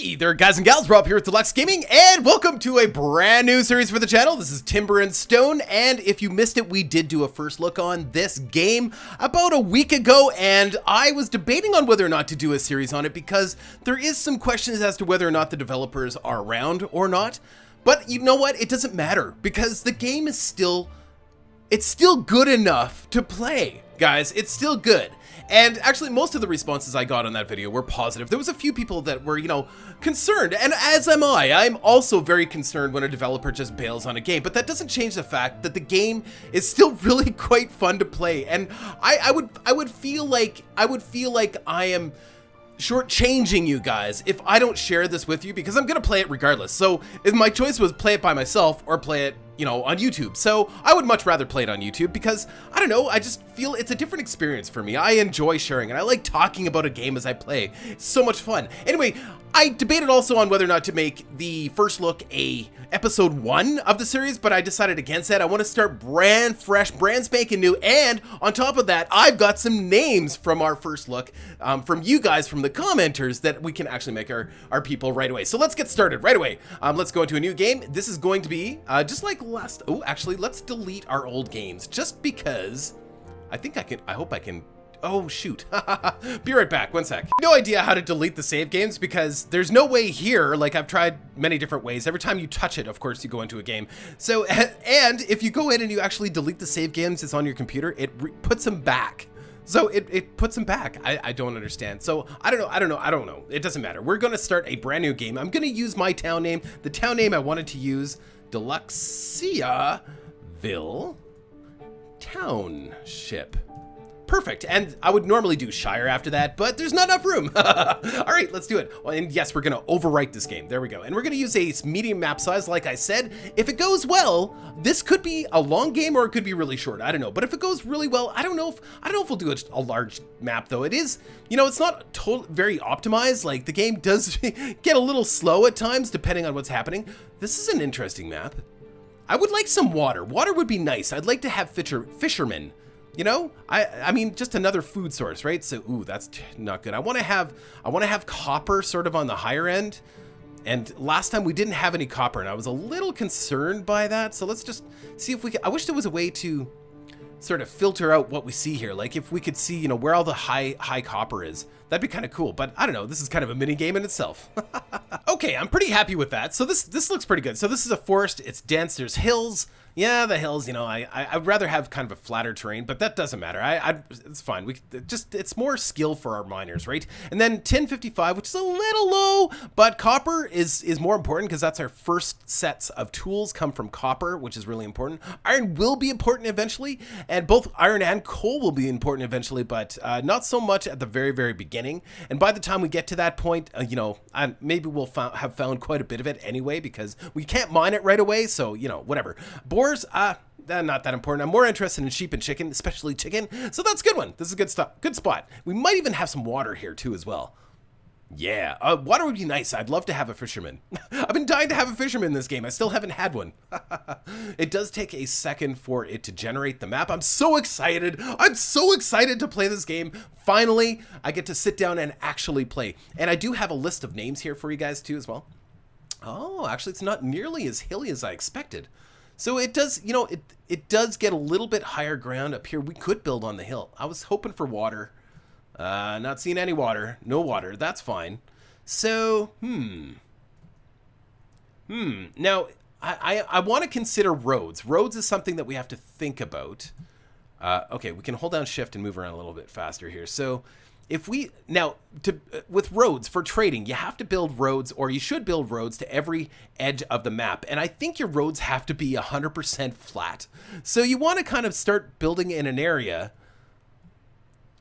Hey there guys and gals, Rob here with Deluks Gaming, and welcome to a brand new series for the channel. This is Timber and Stone, and if you missed it, we did do a first look on this game about a week ago, and I was debating on whether or not to do a series on it because there is some questions as to whether or not the developers are around or not. But you know what? It doesn't matter because the game is still good enough to play, guys. It's still good. And actually, most of the responses I got on that video were positive. There was a few people that were, concerned, and as am I. I'm also very concerned when a developer just bails on a game, but that doesn't change the fact that the game is still really quite fun to play. And I would feel like I am shortchanging you guys if I don't share this with you, because I'm gonna play it regardless. So if my choice was play it by myself or play it, on YouTube. So I would much rather play it on YouTube because, I don't know, I just feel it's a different experience for me. I enjoy sharing and I like talking about a game as I play. It's so much fun. Anyway, I debated also on whether or not to make the first look a episode 1 of the series, but I decided against that. I want to start brand fresh, brand spanking new, and on top of that, I've got some names from our first look, from you guys, from the commenters, that we can actually make our people right away. So let's get started right away. Let's go into a new game. This is going to be just like last. Oh, actually, let's delete our old games just because I hope I can. Oh, shoot. Be right back. One sec. No idea how to delete the save games because there's no way here. Like, I've tried many different ways. Every time you touch it, of course, you go into a game. So, and if you go in and you actually delete the save games that's on your computer, it puts them back. So it puts them back. I don't understand. So I don't know. It doesn't matter. We're going to start a brand new game. I'm going to use my town name. The town name I wanted to use, DeluksiaVilleTownShip. Perfect. And I would normally do Shire after that, but there's not enough room. All right, let's do it. And yes, we're going to overwrite this game. There we go. And we're going to use a medium map size. Like I said, if it goes well, this could be a long game or it could be really short. I don't know. But if it goes really well, I don't know if we'll do a large map though. It is, it's not very optimized. Like, the game does get a little slow at times depending on what's happening. This is an interesting map. I would like some water. Water would be nice. I'd like to have fishermen. I mean, just another food source, right? So, ooh, that's not good. I want to have copper sort of on the higher end. And last time we didn't have any copper and I was a little concerned by that. So let's just see if we can. I wish there was a way to sort of filter out what we see here. Like, if we could see, where all the high copper is, that'd be kind of cool. But I don't know, this is kind of a mini game in itself. Okay, I'm pretty happy with that. So this looks pretty good. So this is a forest, it's dense, there's hills. Yeah, the hills, I'd rather have kind of a flatter terrain, but that doesn't matter. It's fine. It's more skill for our miners, right? And then 1055, which is a little low, but copper is more important because that's our first sets of tools come from copper, which is really important. Iron will be important eventually, and both iron and coal will be important eventually, but not so much at the very, very beginning. And by the time we get to that point, maybe we'll have found quite a bit of it anyway because we can't mine it right away, so, whatever. Boars, not that important. I'm more interested in sheep and chicken, especially chicken. So that's a good one. This is a good stuff. Good spot. We might even have some water here too as well. Yeah, water would be nice. I'd love to have a fisherman. I've been dying to have a fisherman in this game. I still haven't had one. It does take a second for it to generate the map. I'm so excited. I'm so excited to play this game. Finally, I get to sit down and actually play. And I do have a list of names here for you guys too as well. Oh, actually, it's not nearly as hilly as I expected. So it does, it does get a little bit higher ground up here. We could build on the hill. I was hoping for water. Not seeing any water. No water. That's fine. So, Now, I want to consider roads. Roads is something that we have to think about. Okay, we can hold down shift and move around a little bit faster here. So, if we with roads for trading, you have to build roads, or you should build roads to every edge of the map. And I think your roads have to be 100% flat. So you want to kind of start building in an area.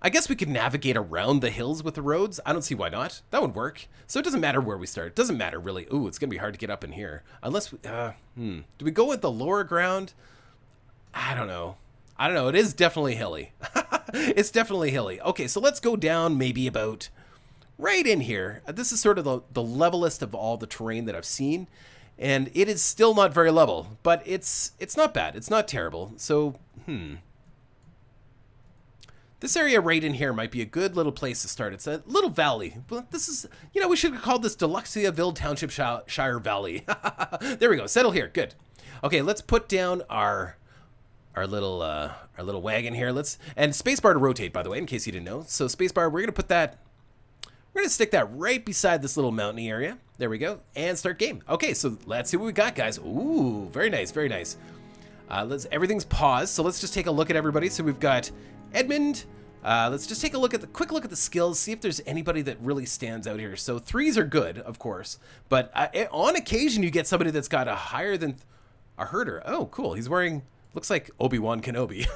I guess we could navigate around the hills with the roads. I don't see why not. That would work. So it doesn't matter where we start. It doesn't matter really. Ooh, it's gonna be hard to get up in here unless we, do we go with the lower ground? I don't know. It is definitely hilly. It's definitely hilly. Okay, so let's go down maybe about right in here. This is sort of the levelest of all the terrain that I've seen. And it is still not very level, but it's not bad. It's not terrible. So, This area right in here might be a good little place to start. It's a little valley. But this is, you know, we should have called this DeluksiaVilleTownship Shire Valley. There we go. Settle here. Good. Okay, let's put down our little wagon here. And spacebar to rotate, by the way, in case you didn't know. So spacebar, we're gonna put that. We're gonna stick that right beside this little mountainy area. There we go. And start game. Okay, so let's see what we got, guys. Ooh, very nice, very nice. Everything's paused, so let's just take a look at everybody. So we've got Edmund. Let's just take a quick look at the skills, see if there's anybody that really stands out here. So 3s are good, of course, but on occasion you get somebody that's got a higher than a herder. Oh, cool. He's wearing, looks like Obi-Wan Kenobi.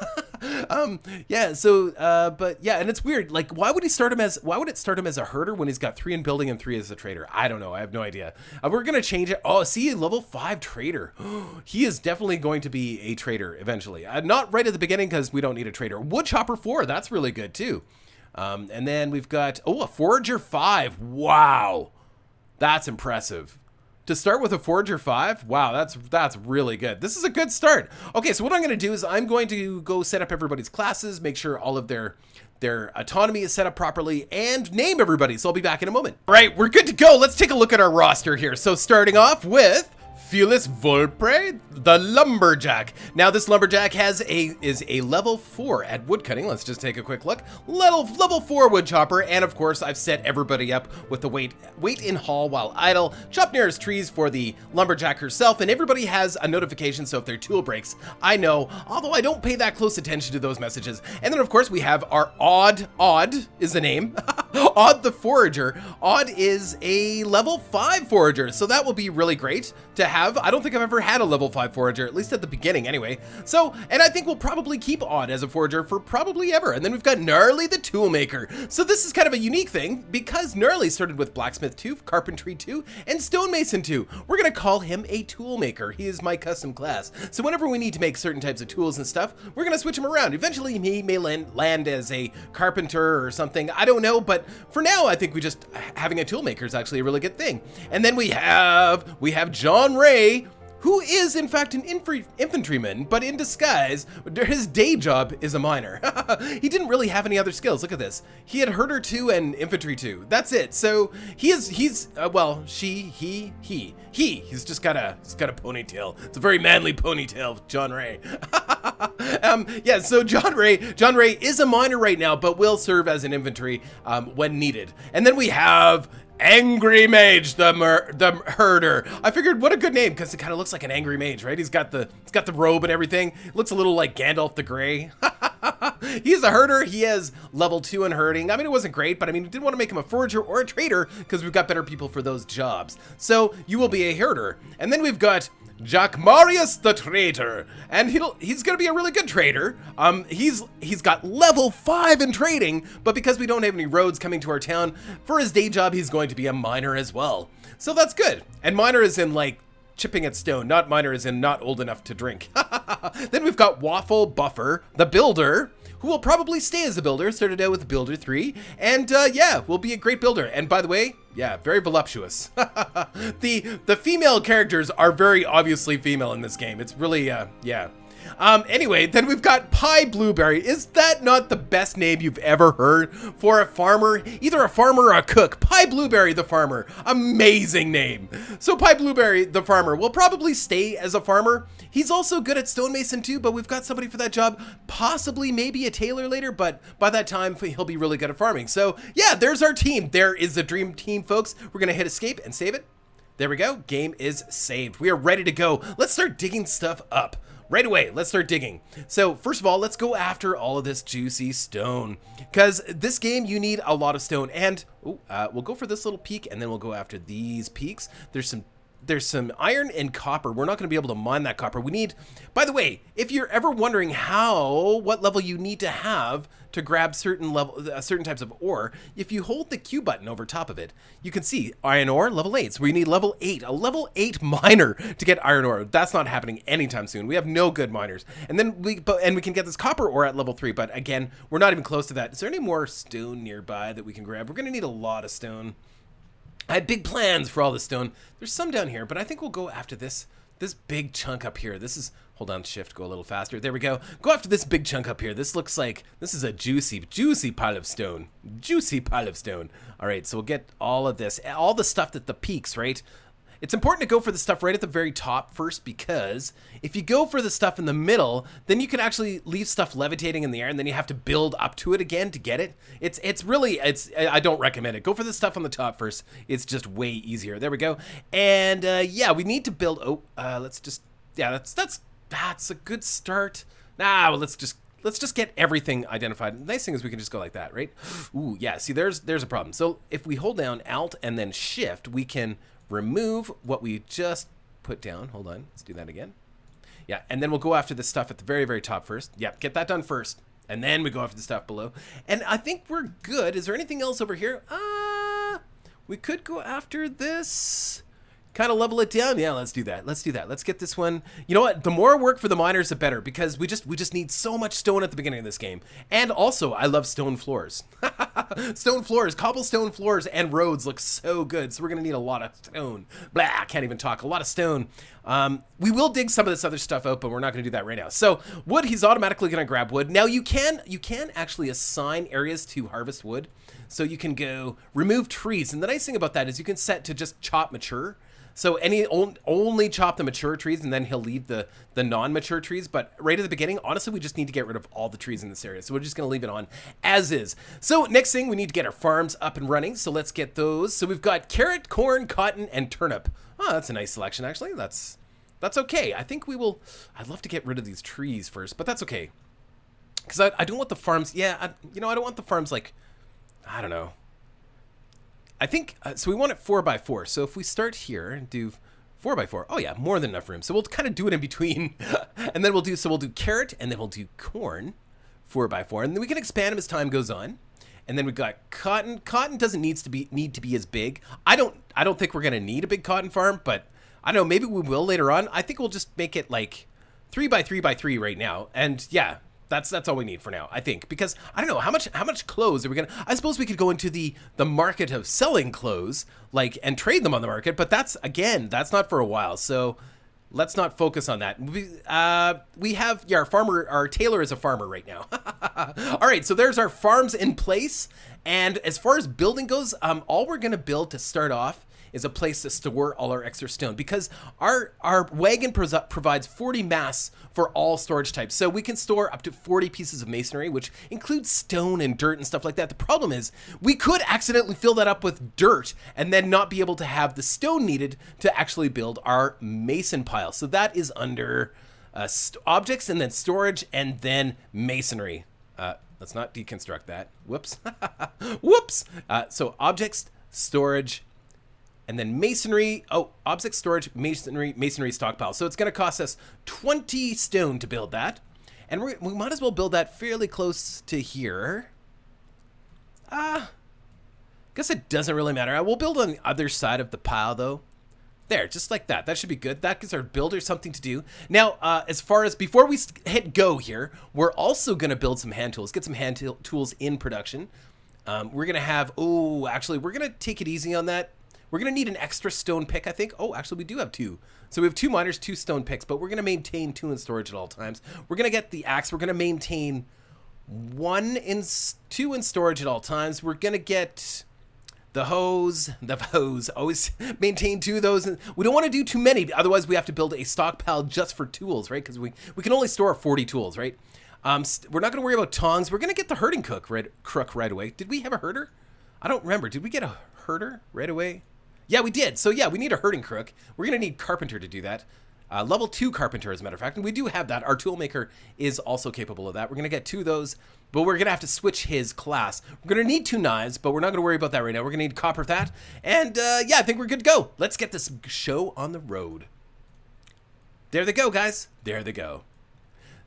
Yeah, so, but yeah, and it's weird. Like, why would it start him as a herder when he's got 3 in building and 3 as a trader? I don't know. I have no idea. We're going to change it. Oh, see, level 5 trader. He is definitely going to be a trader eventually. Not right at the beginning because we don't need a trader. Woodchopper 4, that's really good too. And then we've got, oh, a forager 5. Wow. That's impressive. To start with a Forager 5, wow, that's really good. This is a good start. Okay, so what I'm gonna do is I'm going to go set up everybody's classes, make sure all of their autonomy is set up properly, and name everybody, so I'll be back in a moment. All right, we're good to go. Let's take a look at our roster here. So starting off with Fearless Volpre, the Lumberjack. Now this Lumberjack is a level 4 at woodcutting. Let's just take a quick look. Level 4 woodchopper, and of course I've set everybody up with the wait in haul while idle, chop nearest trees for the Lumberjack herself, and everybody has a notification, so if their tool breaks, I know, although I don't pay that close attention to those messages. And then of course we have our Odd is the name, Odd the Forager. Odd is a level 5 forager, so that will be really great to have. I don't think I've ever had a level 5 forager, at least at the beginning anyway. So, and I think we'll probably keep Odd as a forager for probably ever. And then we've got Gnarly the Toolmaker. So this is kind of a unique thing because Gnarly started with Blacksmith 2, Carpentry 2, and Stonemason 2. We're gonna call him a Toolmaker. He is my custom class. So whenever we need to make certain types of tools and stuff, we're gonna switch him around. Eventually he may land as a Carpenter or something, I don't know, but for now I think having a Toolmaker is actually a really good thing. And then we have John Ray, who is in fact an infantryman, but in disguise. His day job is a miner. He didn't really have any other skills. Look at this. He had herder 2 and infantry 2. That's it. So he's just got a ponytail. It's a very manly ponytail, John Ray. Yeah, so John Ray is a miner right now, but will serve as an infantry when needed. And then we have Angry Mage, the herder. I figured what a good name because it kind of looks like an angry mage, right? He's got the robe and everything. Looks a little like Gandalf the Grey. He's a herder. He has level 2 in herding. I mean, it wasn't great, but I mean, we didn't want to make him a forager or a trader because we've got better people for those jobs. So you will be a herder. And then we've got Jack Marius the Trader, and he's gonna be a really good trader. He's got level 5 in trading, but because we don't have any roads coming to our town, for his day job he's going to be a miner as well. So that's good. And miner is in like chipping at stone, not miner is in not old enough to drink. Then we've got Waffle Buffer, the Builder, who will probably stay as a builder, started out with Builder 3, and yeah, will be a great builder. And by the way, yeah, very voluptuous. The female characters are very obviously female in this game. It's really, yeah. Anyway, then we've got Pie Blueberry. Is that not the best name you've ever heard for a farmer? Either a farmer or a cook. Pie Blueberry the Farmer. Amazing name. So Pie Blueberry the Farmer will probably stay as a farmer. He's also good at Stonemason too, but we've got somebody for that job. Possibly maybe a tailor later, but by that time he'll be really good at farming. So yeah, there's our team. There is the dream team, folks. We're gonna hit escape and save it. There we go. Game is saved. We are ready to go. Let's start digging stuff up. Right away, let's start digging. So first of all, let's go after all of this juicy stone, because this game you need a lot of stone. And we'll go for this little peak, and then we'll go after these peaks. There's some iron and copper. We're not going to be able to mine that copper. We need, by the way, if you're ever wondering what level you need to have to grab certain types of ore, if you hold the Q button over top of it, you can see iron ore level 8. So we need level 8, a level 8 miner to get iron ore. That's not happening anytime soon. We have no good miners. And then we can get this copper ore at level 3, but again, we're not even close to that. Is there any more stone nearby that we can grab? We're going to need a lot of stone. I had big plans for all this stone. There's some down here, but I think we'll go after this this big chunk up here. This is, hold on, shift, go a little faster. There we go. Go after this big chunk up here. This looks like, this is a juicy, juicy pile of stone. Juicy pile of stone. All right, so we'll get all of this, all the stuff at the peaks, right? It's important to go for the stuff right at the very top first, because if you go for the stuff in the middle, then you can actually leave stuff levitating in the air, and then you have to build up to it again to get it. It's really, I don't recommend it. Go for the stuff on the top first. It's just way easier. There we go. And yeah, we need to build, let's just, yeah, that's a good start. Nah, well, let's just get everything identified. The nice thing is we can just go like that, right? Ooh, yeah, see, there's a problem. So if we hold down Alt and then Shift, we can remove what we just put down. Hold on, let's do that again. Yeah, and then we'll go after the stuff at the very, very top first. Yep, get that done first, and then we go after the stuff below. And I think we're good. Is there anything else over here? We could go after this. Kind of level it down. Yeah, let's do that. Let's do that. Let's get this one. You know what? The more work for the miners, the better, because we just need so much stone at the beginning of this game. And also, I love stone floors. Stone floors, cobblestone floors, and roads look so good. So we're gonna need a lot of stone. Blah, I can't even talk. A lot of stone. We will dig some of this other stuff out, but we're not gonna do that right now. So wood, he's automatically gonna grab wood. Now you can actually assign areas to harvest wood. So you can go remove trees, and the nice thing about that is you can set to just chop mature. So only chop the mature trees, and then he'll leave the non-mature trees. But right at the beginning, honestly, we just need to get rid of all the trees in this area. So we're just going to leave it on as is. So next thing, we need to get our farms up and running. So let's get those. So we've got carrot, corn, cotton, and turnip. Oh, that's a nice selection, actually. That's okay. I think we will. I'd love to get rid of these trees first, but that's okay. Because I don't want the farms. Yeah, I don't want the farms like, I don't know. I think, so we want it 4x4. So if we start here and do 4x4, oh yeah, more than enough room. So we'll kind of do it in between. And then we'll do carrot, and then we'll do corn, 4x4. And then we can expand them as time goes on. And then we've got cotton. Cotton doesn't need to be as big. I don't think we're going to need a big cotton farm, but I don't know, maybe we will later on. I think we'll just make it like 3x3x3 right now. And yeah, that's all we need for now, I think, because I don't know how much clothes are we gonna. I suppose we could go into the market of selling clothes, like, and trade them on the market, but that's not for a while. So let's not focus on that. We have, yeah, our tailor is a farmer right now. All right, so there's our farms in place, and as far as building goes, all we're gonna build to start off is a place to store all our extra stone, because our wagon provides 40 mass for all storage types. So we can store up to 40 pieces of masonry, which includes stone and dirt and stuff like that. The problem is we could accidentally fill that up with dirt and then not be able to have the stone needed to actually build our mason pile. So that is under objects, and then storage, and then masonry. Let's not deconstruct that. Whoops. Whoops. So objects, storage, and then masonry. Oh, object storage, masonry stockpile. So it's going to cost us 20 stone to build that. And we might as well build that fairly close to here. Guess it doesn't really matter. We'll build on the other side of the pile, though. There, just like that. That should be good. That gives our builder something to do. Now, as far as before we hit go here, we're also going to build some hand tools. Get some hand tools in production. We're going to have, actually, we're going to take it easy on that. We're going to need an extra stone pick, I think. Oh, actually, we do have 2. So we have 2 miners, 2 stone picks, but we're going to maintain 2 in storage at all times. We're going to get the axe. We're going to maintain 2 in storage at all times. We're going to get the hose. Always maintain 2 of those. We don't want to do too many. Otherwise, we have to build a stockpile just for tools, right? Because we can only store 40 tools, right? We're not going to worry about tongs. We're going to get the herding crook right away. Did we have a herder? I don't remember. Did we get a herder right away? Yeah, we did. So yeah, we need a herding crook. We're going to need carpenter to do that. Level 2 carpenter, as a matter of fact. And we do have that. Our tool maker is also capable of that. We're going to get 2 of those, but we're going to have to switch his class. We're going to need 2 knives, but we're not going to worry about that right now. We're going to need copper that. And yeah, I think we're good to go. Let's get this show on the road. There they go, guys. There they go.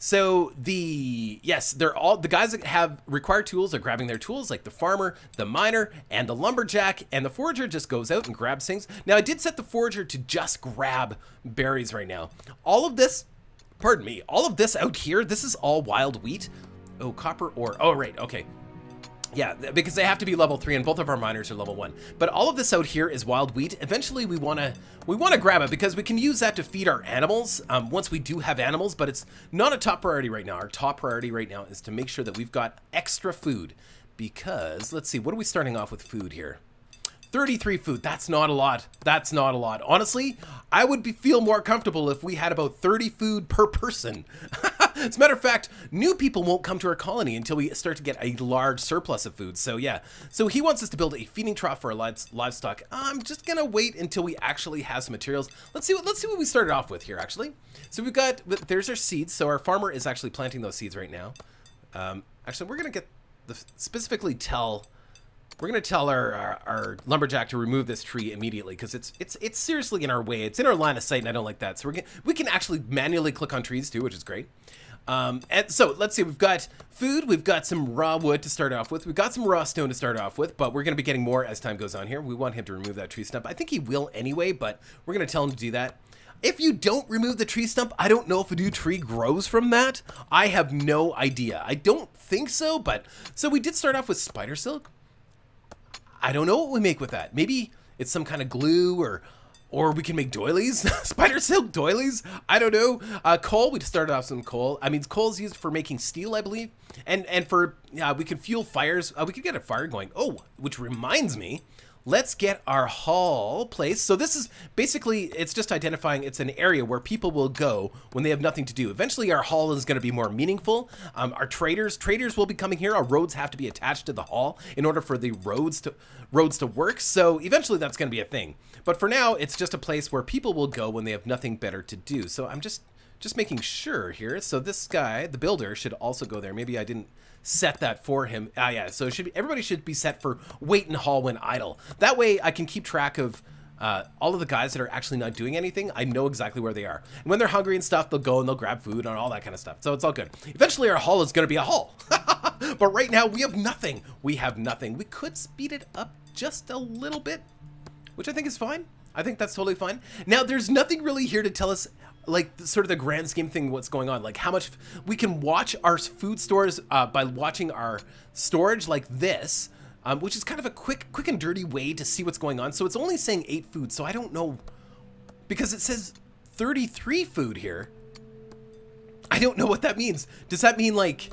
So the guys that have required tools are grabbing their tools, like the farmer, the miner, and the lumberjack, and the forager just goes out and grabs things. Now, I did set the forager to just grab berries right now. All of this, pardon me, all of this out here, this is all wild wheat. Oh, copper ore. Oh, right, okay. Yeah, because they have to be level 3 and both of our miners are level 1. But all of this out here is wild wheat. Eventually we want to grab it because we can use that to feed our animals once we do have animals, but it's not a top priority right now. Our top priority right now is to make sure that we've got extra food because, let's see, what are we starting off with food here? 33 food. That's not a lot. That's not a lot. Honestly, I would feel more comfortable if we had about 30 food per person. As a matter of fact, new people won't come to our colony until we start to get a large surplus of food. So yeah, so he wants us to build a feeding trough for our livestock. I'm just gonna wait until we actually have some materials. Let's see what we started off with here. Actually, so we've got there's our seeds. So our farmer is actually planting those seeds right now. Actually, we're gonna get specifically tell. We're gonna tell our lumberjack to remove this tree immediately because it's seriously in our way. It's in our line of sight, and I don't like that. So we can actually manually click on trees too, which is great. And so let's see. We've got food. We've got some raw wood to start off with. We've got some raw stone to start off with, but we're gonna be getting more as time goes on here. We want him to remove that tree stump. I think he will anyway, but we're gonna tell him to do that. If you don't remove the tree stump, I don't know if a new tree grows from that. I have no idea. I don't think so, but so we did start off with spider silk. I don't know what we make with that. Maybe it's some kind of glue or we can make doilies, spider silk doilies. I don't know. Coal, we started off some coal. I mean, coal's used for making steel, I believe. And for, we can fuel fires. We could get a fire going. Oh, which reminds me, let's get our hall placed. So this is basically, it's just identifying, it's an area where people will go when they have nothing to do. Eventually our hall is going to be more meaningful. Our traders will be coming here. Our roads have to be attached to the hall in order for the roads to work. So eventually that's going to be a thing. But for now, it's just a place where people will go when they have nothing better to do. So I'm just making sure here. So this guy, the builder, should also go there. Maybe I didn't set that for him. Yeah, so everybody should be set for wait and haul when idle. That way I can keep track of all of the guys that are actually not doing anything. I know exactly where they are. And when they're hungry and stuff, they'll go and they'll grab food and all that kind of stuff. So it's all good. Eventually our haul is going to be a haul. But right now we have nothing. We have nothing. We could speed it up just a little bit, which I think is fine. I think that's totally fine. Now, there's nothing really here to tell us, like, sort of the grand scheme thing, what's going on. Like, how much we can watch our food stores by watching our storage like this, which is kind of a quick and dirty way to see what's going on. So it's only saying 8 food, so I don't know, because it says 33 food here. I don't know what that means. Does that mean, like,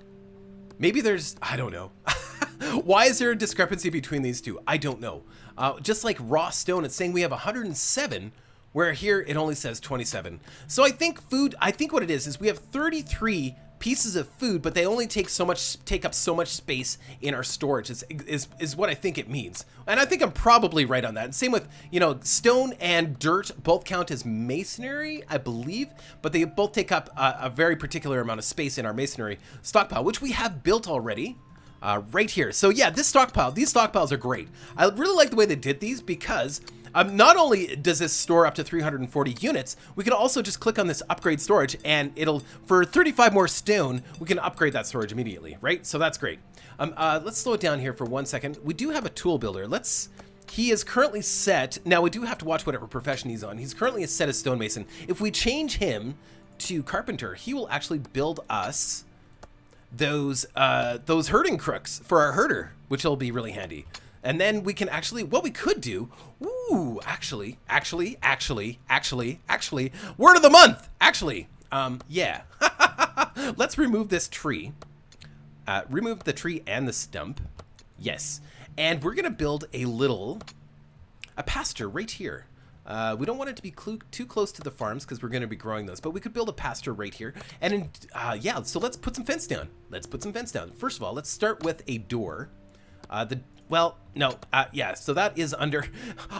maybe there's, I don't know. Why is there a discrepancy between these two? I don't know. Just like raw stone, it's saying we have 107, where here it only says 27. So I think what it is we have 33 pieces of food, but they only take up so much space in our storage is what I think it means. And I think I'm probably right on that. And same with, stone and dirt both count as masonry, I believe, but they both take up a very particular amount of space in our masonry stockpile, which we have built already. Right here. So yeah, these stockpiles are great. I really like the way they did these because not only does this store up to 340 units, we can also just click on this upgrade storage and it'll, for 35 more stone, we can upgrade that storage immediately, right? So that's great. Let's slow it down here for 1 second. We do have a tool builder. He is currently set. Now we do have to watch whatever profession he's on. He's currently set as stonemason. If we change him to carpenter, he will actually build us those herding crooks for our herder, which will be really handy. And then we can actually, what we could do, actually, word of the month, actually, yeah. Let's remove this tree, remove the tree and the stump, yes. And we're gonna build a pasture right here. We don't want it to be too close to the farms because we're going to be growing those, but we could build a pasture right here. And yeah, so let's put some fence down. First of all, let's start with a door. Yeah, so that is under,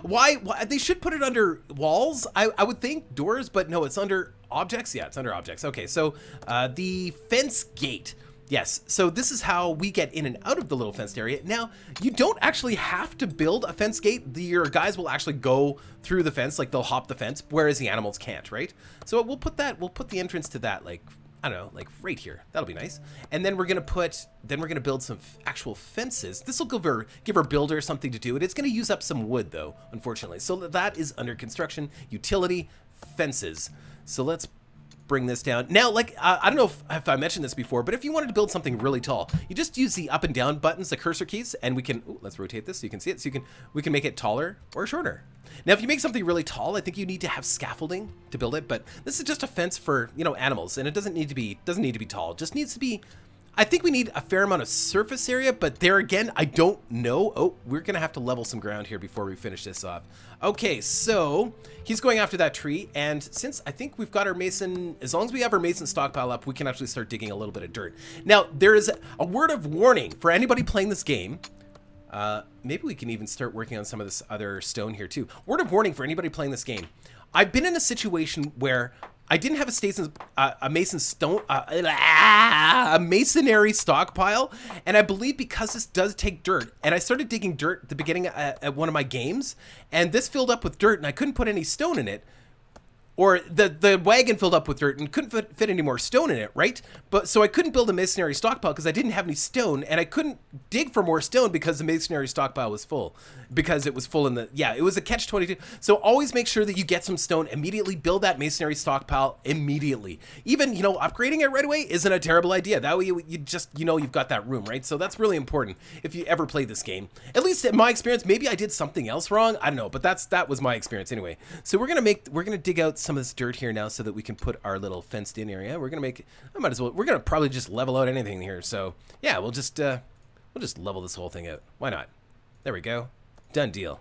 why they should put it under walls, I would think, doors, but no, it's under objects. Yeah, it's under objects. Okay, so the fence gate. Yes, so this is how we get in and out of the little fenced area. Now, you don't actually have to build a fence gate. Your guys will actually go through the fence, like they'll hop the fence, whereas the animals can't, right? So we'll put the entrance to that, like, I don't know, like right here. That'll be nice. And then we're gonna build some actual fences. This will give our builder something to do. It's gonna use up some wood though, unfortunately. So that is under construction, utility, fences. So let's bring this down. Now, like, I don't know if I mentioned this before, but if you wanted to build something really tall, you just use the up and down buttons, the cursor keys, and we can, ooh, let's rotate this so you can see it. So we can make it taller or shorter. Now, if you make something really tall, I think you need to have scaffolding to build it, but this is just a fence for, you know, animals, and it doesn't need to be tall. It just needs to be, I think we need a fair amount of surface area, but there again, I don't know. Oh, we're gonna have to level some ground here before we finish this off. Okay, so he's going after that tree, and since I think we've got our mason, as long as we have our mason stockpile up, we can actually start digging a little bit of dirt. Now, there is a word of warning for anybody playing this game. Maybe we can even start working on some of this other stone here too. Word of warning for anybody playing this game. I've been in a situation where I didn't have a masonry stockpile, and I believe because this does take dirt, and I started digging dirt at the beginning at one of my games, and this filled up with dirt, and I couldn't put any stone in it. Or the wagon filled up with dirt and couldn't fit any more stone in it, right? But so I couldn't build a masonry stockpile because I didn't have any stone, and I couldn't dig for more stone because the masonry stockpile was full. Because it was full in the, yeah, it was a catch-22. So always make sure that you get some stone immediately, build that masonry stockpile immediately. Even, you know, upgrading it right away isn't a terrible idea. That way you just, you know, you've got that room, right? So that's really important if you ever play this game. At least in my experience, maybe I did something else wrong. I don't know, but that was my experience anyway. So we're gonna dig out some of this dirt here now so that we can put our little fenced in area. We're gonna make, we're gonna probably just level out anything here. So yeah, we'll just level this whole thing out. Why not? There we go. Done deal.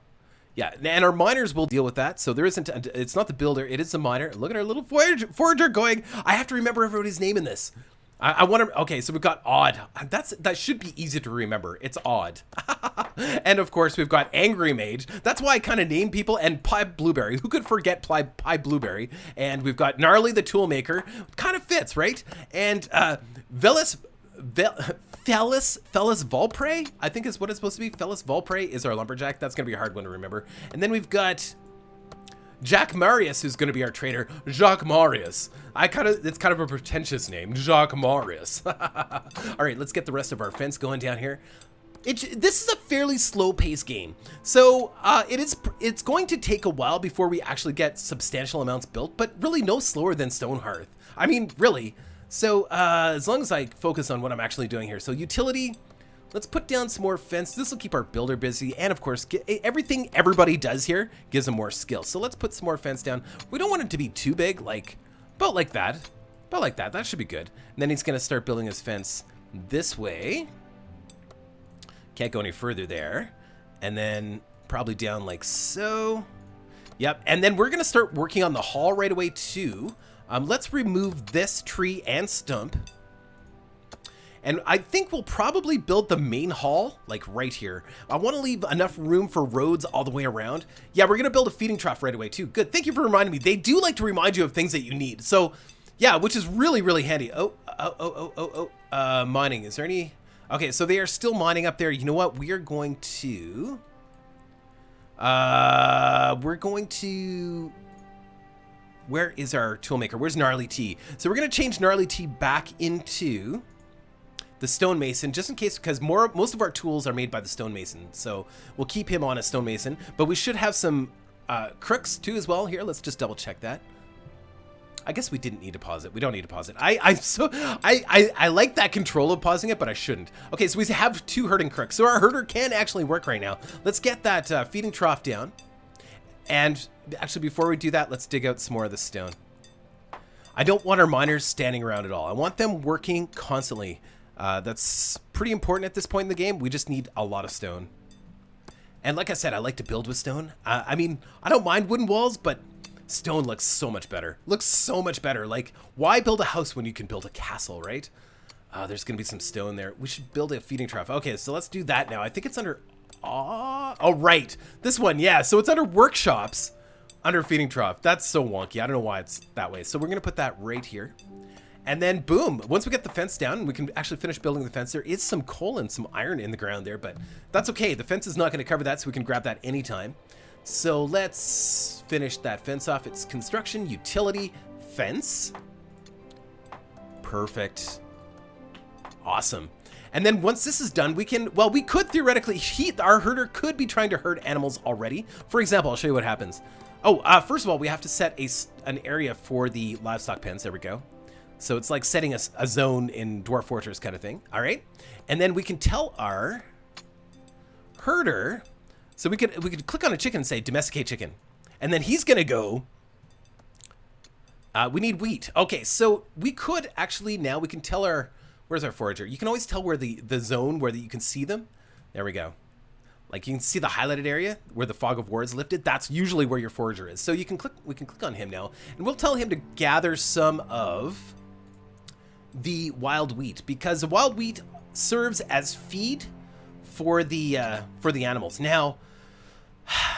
Yeah, and our miners will deal with that. So there isn't, it's not the builder, it is the miner. Look at our little forager going. I have to remember everybody's name in this. I want to, okay, so we've got Odd. That should be easy to remember. It's Odd. And of course, we've got Angry Mage. That's why I kind of name people, and Pie Blueberry. Who could forget Pie Blueberry? And we've got Gnarly the Toolmaker. Kind of fits, right? And Fellas Volpre, I think is what it's supposed to be. Fellas Volpre is our lumberjack. That's going to be a hard one to remember. And then we've got Jack Marius, who's going to be our trader. Jacques Marius. It's kind of a pretentious name. Jacques Marius. All right, let's get the rest of our fence going down here. This is a fairly slow-paced game, so it's going to take a while before we actually get substantial amounts built, but really no slower than Stonehearth. I mean, really. So as long as I focus on what I'm actually doing here. So utility, let's put down some more fence. This will keep our builder busy, and of course, everything everybody does here gives them more skill. So let's put some more fence down. We don't want it to be too big, about like that. About like that. That should be good. And then he's going to start building his fence this way. Can't go any further there. And then probably down like so. Yep. And then we're going to start working on the hall right away too. Let's remove this tree and stump. And I think we'll probably build the main hall like right here. I want to leave enough room for roads all the way around. Yeah, we're going to build a feeding trough right away too. Good. Thank you for reminding me. They do like to remind you of things that you need. So yeah, which is really, really handy. Mining. Is there any... Okay, so they are still mining up there. You know what? We are going to... Where is our toolmaker? Where's Gnarly T? So we're going to change Gnarly T back into the stonemason, just in case, because most of our tools are made by the stonemason. So we'll keep him on a stonemason, but we should have some crooks too as well. Here, let's just double check that. I guess we didn't need to pause it. We don't need to pause it. I like that control of pausing it, but I shouldn't. Okay, so we have 2 herding crooks. So our herder can actually work right now. Let's get that feeding trough down. And actually, before we do that, let's dig out some more of the stone. I don't want our miners standing around at all. I want them working constantly. That's pretty important at this point in the game. We just need a lot of stone. And like I said, I like to build with stone. I mean, I don't mind wooden walls, but stone looks so much better. Looks so much better. Like, why build a house when you can build a castle, right? There's going to be some stone there. We should build a feeding trough. Okay, so let's do that now. I think it's under... Oh, right. This one, yeah. So it's under workshops, under feeding trough. That's so wonky. I don't know why it's that way. So we're going to put that right here. And then, boom. Once we get the fence down, we can actually finish building the fence. There is some coal and some iron in the ground there, but that's okay. The fence is not going to cover that, so we can grab that anytime. So let's finish that fence off. It's construction, utility, fence. Perfect. Awesome. And then once this is done, we can, well, we could theoretically, our herder could be trying to herd animals already. For example, I'll show you what happens. Oh, first of all, we have to set an area for the livestock pens. There we go. So it's like setting a zone in Dwarf Fortress kind of thing. All right. And then we can tell our herder, so we could click on a chicken and say domesticate chicken. And then he's going to go, we need wheat. Okay, so we could actually, now we can tell our, where's our forager? You can always tell where the zone where you can see them. There we go. Like you can see the highlighted area where the fog of war is lifted. That's usually where your forager is. So we can click on him now, and we'll tell him to gather some of the wild wheat, because the wild wheat serves as feed for the animals. Now,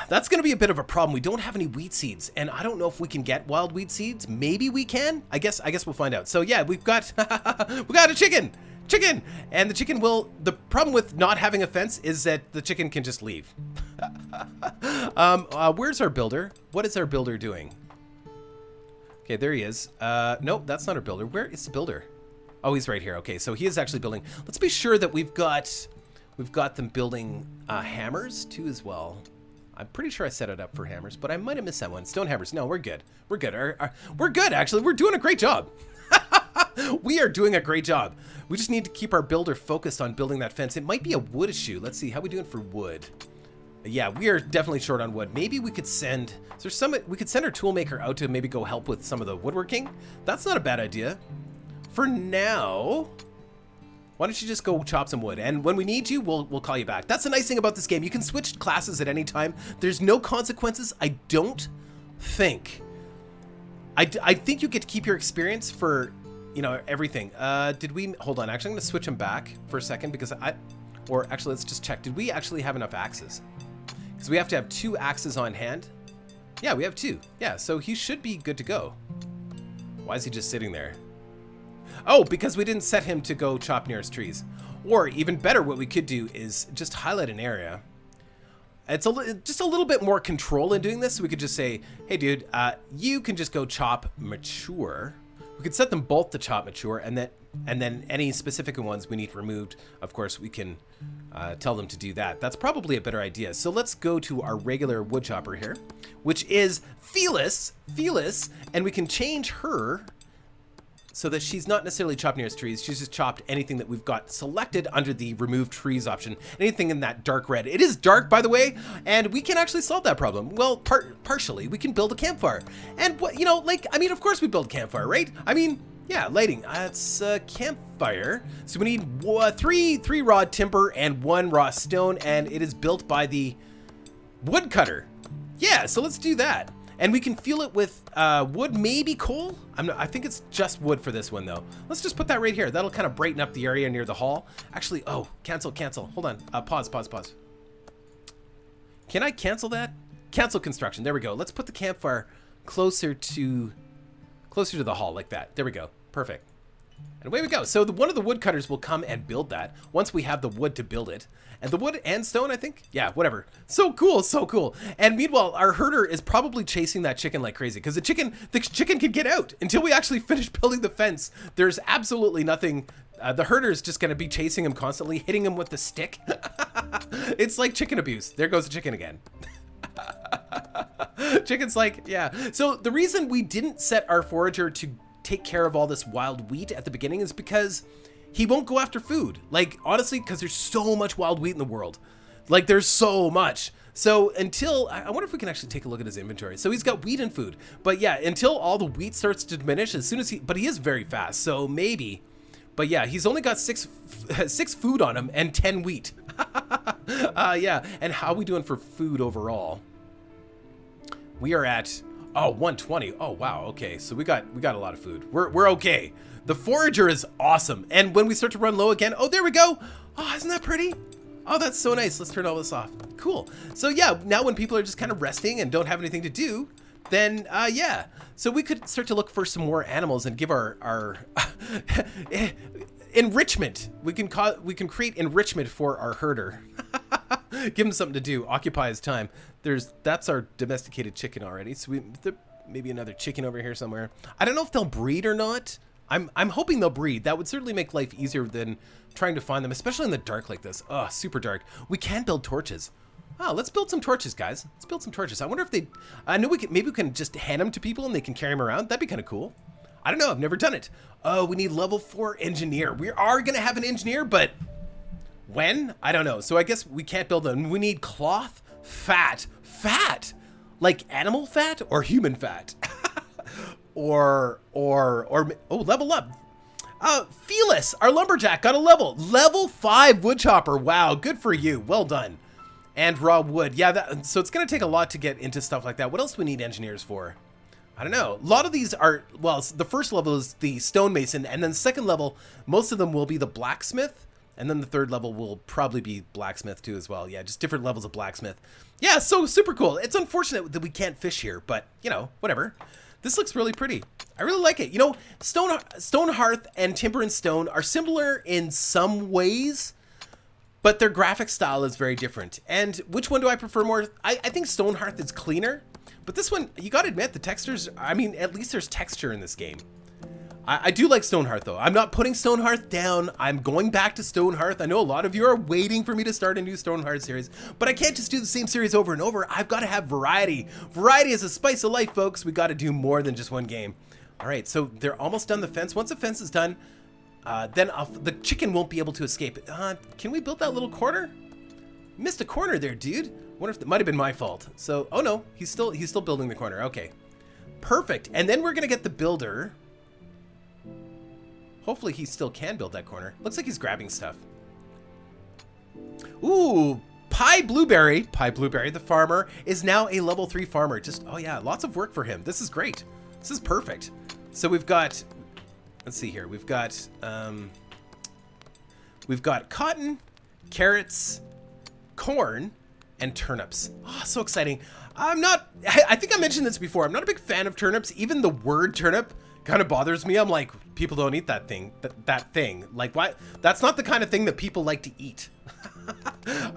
that's going to be a bit of a problem. We don't have any wheat seeds, and I don't know if we can get wild wheat seeds. Maybe we can. I guess we'll find out. So yeah, we've got we got a chicken, and the chicken will. The problem with not having a fence is that the chicken can just leave. Where's our builder? What is our builder doing? Okay, there he is. Nope, that's not our builder. Where is the builder? Oh, he's right here. Okay, so he is actually building. Let's be sure that we've got them building hammers too as well. I'm pretty sure I set it up for hammers, but I might have missed that one. Stone hammers. No, we're good. We're good. We're good, actually. We're doing a great job. We are doing a great job. We just need to keep our builder focused on building that fence. It might be a wood issue. Let's see. How are we doing for wood? Yeah, we are definitely short on wood. Maybe we could send... we could send our toolmaker out to maybe go help with some of the woodworking. That's not a bad idea. For now... why don't you just go chop some wood, and when we need you, we'll call you back. That's the nice thing about this game. You can switch classes at any time. There's no consequences. I don't think. I think you get to keep your experience for, you know, everything. Did we, hold on, actually I'm gonna switch them back for a second because or actually let's just check. Did we actually have enough axes? Because we have to have 2 axes on hand. Yeah, we have 2. Yeah, so he should be good to go. Why is he just sitting there? Oh, because we didn't set him to go chop nearest trees. Or even better, what we could do is just highlight an area. It's just a little bit more control in doing this. So we could just say, hey dude, you can just go chop mature. We could set them both to chop mature, and then any specific ones we need removed, of course, we can tell them to do that. That's probably a better idea. So let's go to our regular wood chopper here, which is Felis, and we can change her so that she's not necessarily chopped nearest trees. She's just chopped anything that we've got selected under the remove trees option. Anything in that dark red. It is dark, by the way, and we can actually solve that problem. Well, partially. We can build a campfire. And what, you know, like, I mean, of course we build a campfire, right? I mean, yeah, lighting. It's a campfire. So we need 3 raw timber and 1 raw stone, and it is built by the woodcutter. Yeah, so let's do that. And we can fuel it with wood, maybe coal. I think it's just wood for this one, though. Let's just put that right here. That'll kind of brighten up the area near the hall. Actually, oh, cancel. Hold on. Pause. Can I cancel that? Cancel construction. There we go. Let's put the campfire closer to the hall like that. There we go. Perfect. And away we go. So one of the woodcutters will come and build that once we have the wood to build it. And the wood and stone, I think? Yeah, whatever. So cool. And meanwhile, our herder is probably chasing that chicken like crazy because the chicken can get out until we actually finish building the fence. There's absolutely nothing. The herder is just going to be chasing him constantly, hitting him with the stick. It's like chicken abuse. There goes the chicken again. Chicken's like, yeah. So the reason we didn't set our forager to take care of all this wild wheat at the beginning is because he won't go after food. Like, honestly, because there's so much wild wheat in the world. Like, there's so much. So until, I wonder if we can actually take a look at his inventory. So he's got wheat and food. But yeah, until all the wheat starts to diminish, as soon as but he is very fast. So maybe, but yeah, he's only got 6 food on him and 10 wheat. Yeah, and how are we doing for food overall? We are at, 120. Oh, wow. Okay, so we got a lot of food. We're okay. The forager is awesome. And when we start to run low again, oh, there we go. Oh, isn't that pretty? Oh, that's so nice. Let's turn all this off. Cool. So yeah, now when people are just kind of resting and don't have anything to do, then yeah. So we could start to look for some more animals and give our enrichment. We can create enrichment for our herder. Give him something to do. Occupy his time. That's our domesticated chicken already. So maybe another chicken over here somewhere. I don't know if they'll breed or not. I'm hoping they'll breed. That would certainly make life easier than trying to find them, especially in the dark like this. Oh, super dark. We can build torches. Oh, let's build some torches, guys. Let's build some torches. I wonder if they... I know maybe we can just hand them to people and they can carry them around. That'd be kind of cool. I don't know. I've never done it. Oh, we need level 4 engineer. We are going to have an engineer, but when? I don't know. So I guess we can't build them. We need cloth, fat. Fat? Like animal fat or human fat? or oh, level up. Felis, our lumberjack, got a level 5 wood chopper. Wow, good for you. Well done. And raw wood. Yeah, so it's going to take a lot to get into stuff like that. What else do we need engineers for? I don't know. A lot of these are, well, the first level is the stonemason, and then the second level, most of them will be the blacksmith, and then the third level will probably be blacksmith too as well. Yeah, just different levels of blacksmith. Yeah, so super cool. It's unfortunate that we can't fish here, but, you know, whatever. This looks really pretty. I really like it. You know, stone hearth and timber and stone are similar in some ways, but their graphic style is very different. And which one do I prefer more? I think stone hearth is cleaner, but this one, you gotta admit, the textures, I mean, at least there's texture in this game. I do like Stonehearth though. I'm not putting Stonehearth down. I'm going back to Stonehearth. I know a lot of you are waiting for me to start a new Stonehearth series, but I can't just do the same series over and over. I've got to have variety. Variety is a spice of life, folks. We got to do more than just one game. All right, so they're almost done the fence. Once the fence is done, then the chicken won't be able to escape. Can we build that little corner? Missed a corner there, dude. Wonder if it might have been my fault. So, oh no, he's still building the corner. Okay, perfect. And then we're gonna get the builder. Hopefully he still can build that corner. Looks like he's grabbing stuff. Ooh, Pie Blueberry, the farmer, is now a level 3 farmer. Just, oh yeah, lots of work for him. This is great. This is perfect. So we've got, let's see here. We've got cotton, carrots, corn, and turnips. Oh, so exciting. I think I mentioned this before. I'm not a big fan of turnips. Even the word turnip kind of bothers me. I'm like, people don't eat that thing. That thing. Like, why? That's not the kind of thing that people like to eat.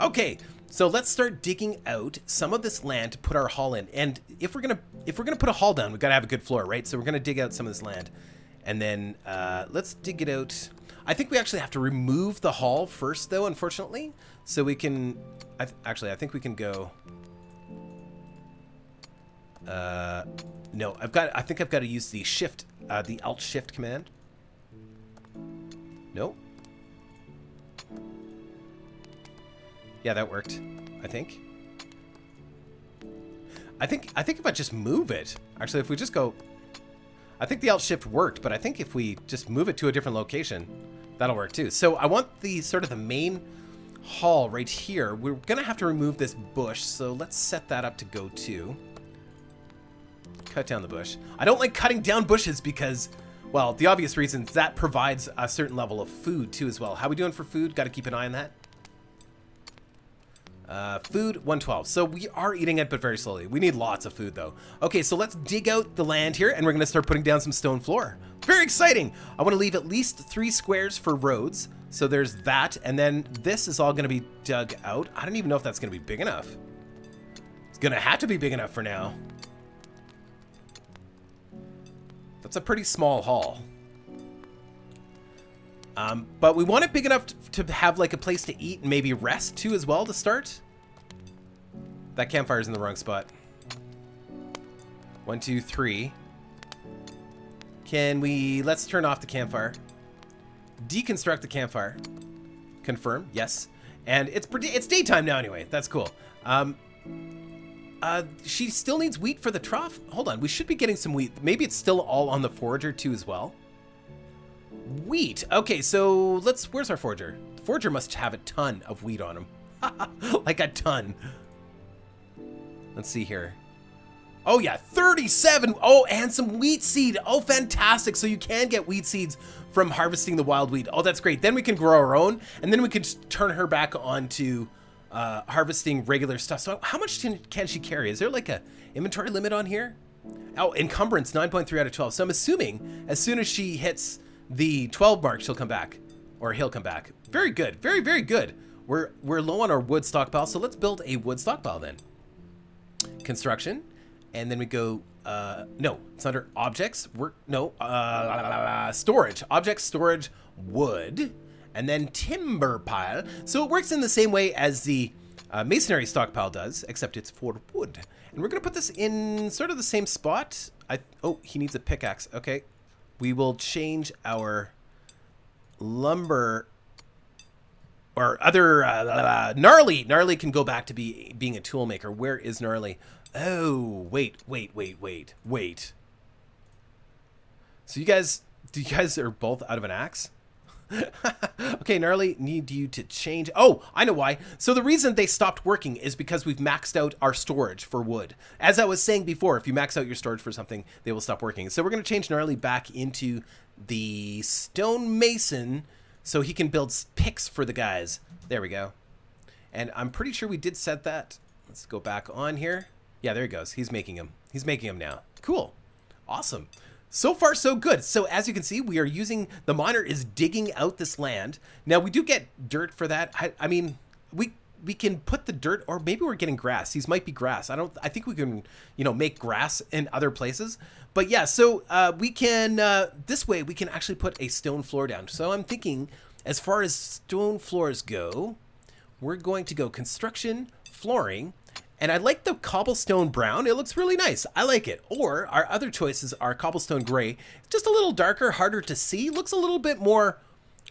Okay, so let's start digging out some of this land to put our hall in. And if we're gonna put a hall down, we've got to have a good floor, right? So we're gonna dig out some of this land, and then let's dig it out. I think we actually have to remove the hall first, though, unfortunately. So we can. I think we can go. No, I think I've got to use the shift, the Alt Shift command. No. Yeah, that worked. I think if I just move it, actually, if we just go, I think the Alt Shift worked, but I think if we just move it to a different location, that'll work too. So I want the sort of the main hall right here. We're gonna have to remove this bush, so let's set that up to go to. Cut down the bush. I don't like cutting down bushes because, well, the obvious reasons, that provides a certain level of food too as well. How we doing for food? Got to keep an eye on that. Food, 112. So we are eating it, but very slowly. We need lots of food though. Okay, so let's dig out the land here and we're gonna start putting down some stone floor. Very exciting. I want to leave at least 3 squares for roads. So there's that, and then this is all gonna be dug out. I don't even know if that's gonna be big enough. It's gonna have to be big enough for now. That's a pretty small hall. But we want it big enough to have like a place to eat and maybe rest too as well to start. That campfire's in the wrong spot. 1, 2, 3. Let's turn off the campfire. Deconstruct the campfire. Confirm, yes. And it's daytime now anyway. That's cool. She still needs wheat for the trough. Hold on, we should be getting some wheat. Maybe it's still all on the forager too as well. Wheat. Okay, so where's our forager? The forager must have a ton of wheat on him. Like a ton. Let's see here. Oh yeah, 37. Oh, and some wheat seed. Oh, fantastic. So you can get wheat seeds from harvesting the wild wheat. Oh, that's great. Then we can grow our own, and then we can turn her back onto harvesting regular stuff. So how much can she carry? Is there like a inventory limit on here? Oh, encumbrance 9.3 out of 12. So I'm assuming as soon as she hits the 12 mark, she'll come back, or he'll come back. Very good. Very, very good. We're low on our wood stockpile, so let's build a wood stockpile then. Construction, and then we go no, it's under objects, storage, objects, storage, wood, and then timber pile. So it works in the same way as the masonry stockpile does, except it's for wood. And we're gonna put this in sort of the same spot. Oh, he needs a pickaxe. Okay, we will change our lumber or other Gnarly can go back to being a tool maker. Where is Gnarly? Oh, wait. So you guys are both out of an axe? Okay, Gnarly, need you to change. Oh, I know why. So the reason they stopped working is because we've maxed out our storage for wood. As I was saying before, if you max out your storage for something, they will stop working. So we're going to change Gnarly back into the stonemason so he can build picks for the guys. There we go. And I'm pretty sure we did set that. Let's go back on here. Yeah, there he goes. He's making them. He's making them now. Cool. Awesome. So far, so good. So as you can see, we are using, the miner is digging out this land. Now we do get dirt for that. I mean, we can put the dirt, or maybe we're getting grass. These might be grass. I think we can, make grass in other places. But yeah, so we can, this way we can actually put a stone floor down. So I'm thinking, as far as stone floors go, we're going to go construction, flooring, and I like the cobblestone brown. It looks really nice. I like it. Or our other choices are cobblestone gray. Just a little darker, harder to see. Looks a little bit more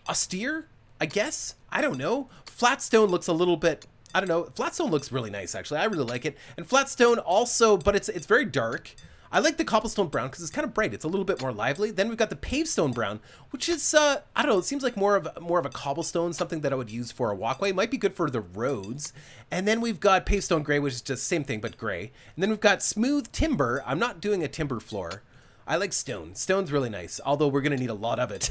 austere, I guess. I don't know. Flatstone looks a little bit, I don't know. Flatstone looks really nice, actually. I really like it. And flatstone also, but it's very dark. I like the cobblestone brown because it's kind of bright. It's a little bit more lively. Then we've got the pavestone brown, which is, I don't know, it seems like more of a cobblestone, something that I would use for a walkway. Might be good for the roads. And then we've got pavestone gray, which is just same thing, but gray. And then we've got smooth timber. I'm not doing a timber floor. I like stone. Stone's really nice, although we're going to need a lot of it.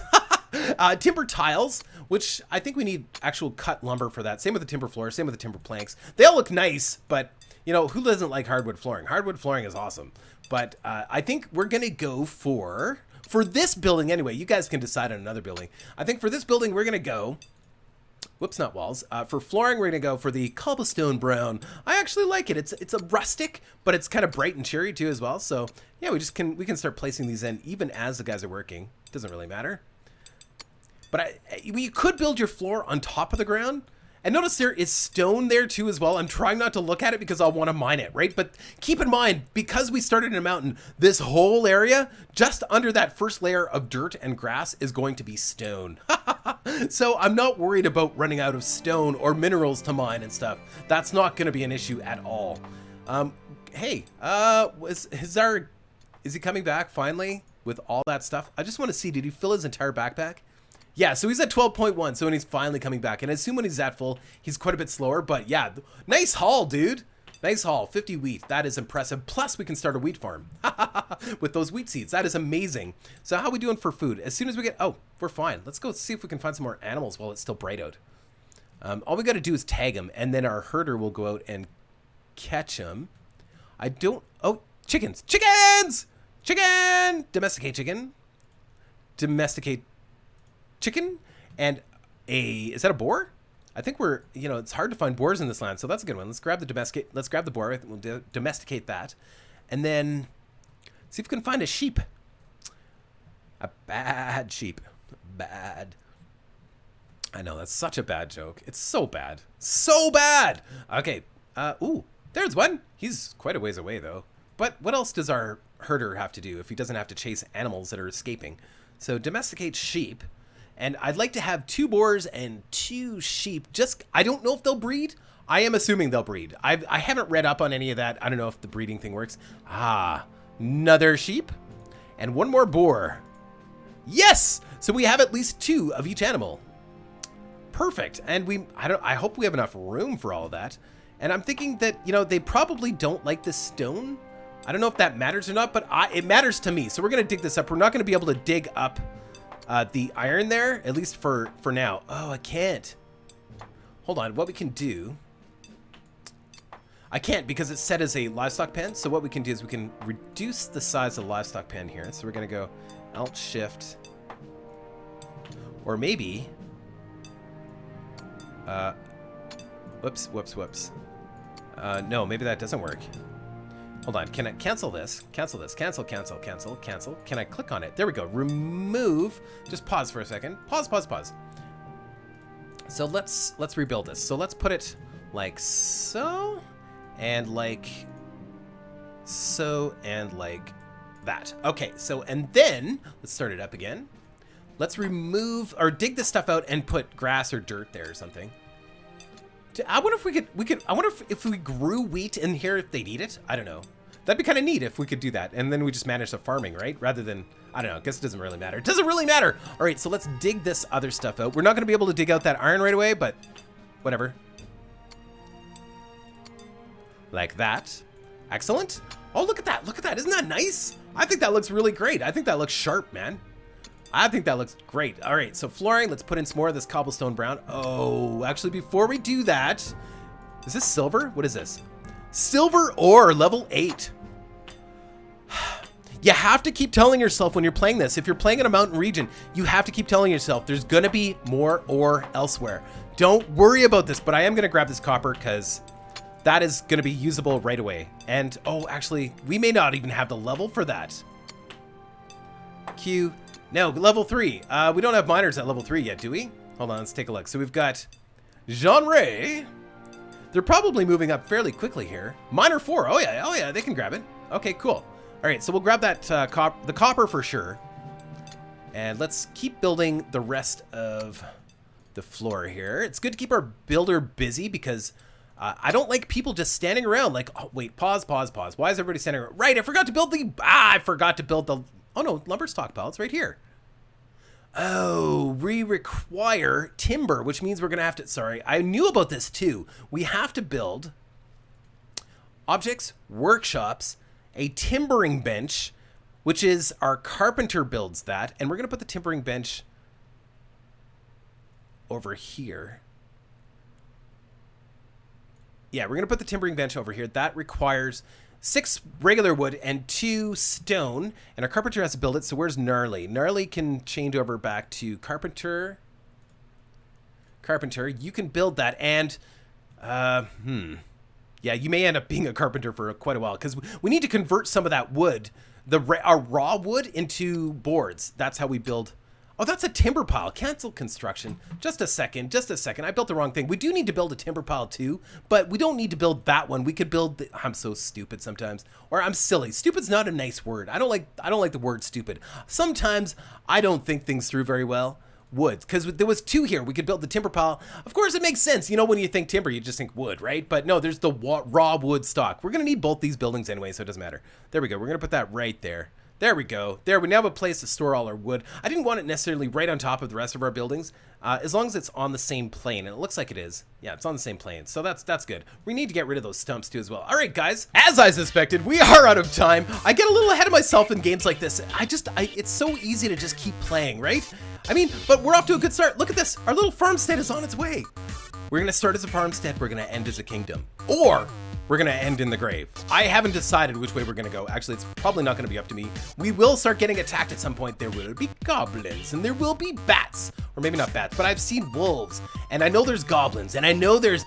Timber tiles, which I think we need actual cut lumber for that. Same with the timber floor, same with the timber planks. They all look nice, but who doesn't like hardwood flooring? Hardwood flooring is awesome. But I think we're going to go for this building anyway. You guys can decide on another building. I think for this building, we're going to go, whoops, not walls. For flooring, we're going to go for the cobblestone brown. I actually like it. It's a rustic, but it's kind of bright and cheery too as well. So yeah, we can start placing these in even as the guys are working. Doesn't really matter. But you could build your floor on top of the ground. And notice there is stone there too as well. I'm trying not to look at it because I want to mine it, right? But keep in mind, because we started in a mountain, this whole area, just under that first layer of dirt and grass is going to be stone. So I'm not worried about running out of stone or minerals to mine and stuff. That's not going to be an issue at all. Hey, is he coming back finally with all that stuff? I just want to see, did he fill his entire backpack? Yeah, so he's at 12.1, so when he's finally coming back. And I assume when he's at full, he's quite a bit slower. But yeah, nice haul, dude. Nice haul. 50 wheat. That is impressive. Plus, we can start a wheat farm with those wheat seeds. That is amazing. So how are we doing for food? As soon as we get... Oh, we're fine. Let's go see if we can find some more animals while it's still bright out. All we got to do is tag them, and then our herder will go out and catch them. I don't... Oh, chickens. Chickens! Chicken! Domesticate chicken. Domesticate chicken. And is that a boar? I think we're, it's hard to find boars in this land, so that's a good one. Let's grab the boar. We'll domesticate that, and then see if we can find a sheep. A bad sheep. Bad. I know, that's such a bad joke. It's so bad. So bad. Okay. Ooh, there's one. He's quite a ways away though. But what else does our herder have to do if he doesn't have to chase animals that are escaping? So domesticate sheep. And I'd like to have 2 boars and 2 sheep. I don't know if they'll breed. I am assuming they'll breed. I haven't read up on any of that. I don't know if the breeding thing works. Another sheep and 1 more boar. Yes! So we have at least 2 of each animal. Perfect. And I hope we have enough room for all of that. And I'm thinking that, they probably don't like the stone. I don't know if that matters or not, but it matters to me. So we're going to dig this up. We're not going to be able to dig up the iron there, at least for now. Oh, I can't. Hold on. What we can do... I can't because it's set as a livestock pen. So what we can do is we can reduce the size of the livestock pen here. So we're going to go Alt-Shift. Or maybe... whoops. No, maybe that doesn't work. Hold on, can I cancel this? Cancel this, cancel. Can I click on it? There we go, remove. Just pause for a second. Pause. So let's rebuild this. So let's put it like so, and like so, and like that. Okay, so, and then let's start it up again. Let's remove or dig this stuff out and put grass or dirt there or something. I wonder if I wonder if we grew wheat in here, if they'd eat it. I don't know. That'd be kind of neat if we could do that. And then we just manage the farming, right? Rather than, I don't know, I guess it doesn't really matter. It doesn't really matter. All right, so let's dig this other stuff out. We're not gonna be able to dig out that iron right away, but whatever. Like that. Excellent. Oh, look at that. Look at that. Isn't that nice? I think that looks really great. I think that looks sharp, man. I think that looks great. All right, so flooring, let's put in some more of this cobblestone brown. Oh, actually, before we do that, is this silver? What is this? Silver ore, level 8. You have to keep telling yourself when you're playing this, if you're playing in a mountain region, you have to keep telling yourself there's gonna be more ore elsewhere. Don't worry about this, but I am gonna grab this copper because that is gonna be usable right away. And, oh, actually, we may not even have the level for that. Q. No, level 3. We don't have miners at level 3 yet, do we? Hold on, let's take a look. So we've got genre. They're probably moving up fairly quickly here. Miner 4. Oh yeah, they can grab it. Okay, cool. All right, so we'll grab that the copper for sure. And let's keep building the rest of the floor here. It's good to keep our builder busy because I don't like people just standing around like, oh, wait, pause. Why is everybody standing around? Right, I forgot to build I forgot to build the, oh no, lumber stockpile, it's right here. Oh, we require timber, which means we're gonna have to, sorry, I knew about this too. We have to build objects, workshops, a timbering bench, which is our carpenter builds that. And we're gonna put the timbering bench over here. Yeah, we're gonna put the timbering bench over here. That requires 6 regular wood and 2 stone, and our carpenter has to build it. So where's Gnarly? Gnarly can change over back to carpenter. Carpenter, you can build that, and yeah, you may end up being a carpenter for quite a while because we need to convert some of that wood, our raw wood, into boards. That's how we build. Oh, that's a timber pile. Cancel construction. Just a second. I built the wrong thing. We do need to build a timber pile too, but we don't need to build that one. We could build I'm so stupid sometimes. Or I'm silly. Stupid's not a nice word. I don't like the word stupid. Sometimes I don't think things through very well. Wood, because there was 2 here. We could build the timber pile. Of course, it makes sense. You know, when you think timber, you just think wood, right? But no, there's the raw wood stock. We're going to need both these buildings anyway, so it doesn't matter. There we go. We're going to put that right there. There we go. There, we now have a place to store all our wood. I didn't want it necessarily right on top of the rest of our buildings, as long as it's on the same plane, and it looks like it is. Yeah, it's on the same plane, so that's good. We need to get rid of those stumps too as well. All right, guys, as I suspected, we are out of time. I get a little ahead of myself in games like this. It's so easy to just keep playing, right? I mean, but we're off to a good start. Look at this. Our little farmstead is on its way. We're gonna start as a farmstead. We're gonna end as a kingdom. Or we're gonna end in the grave. I haven't decided which way we're gonna go. Actually, it's probably not gonna be up to me. We will start getting attacked at some point. There will be goblins and there will be bats, or maybe not bats, but I've seen wolves, and I know there's goblins, and I know there's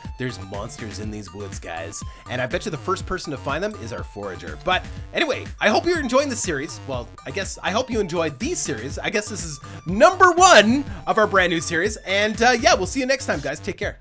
monsters in these woods, guys. And I bet you the first person to find them is our forager. But anyway, I hope you're enjoying this series. Well, I hope you enjoyed these series. I guess this is number 1 of our brand new series. And yeah, we'll see you next time, guys. Take care.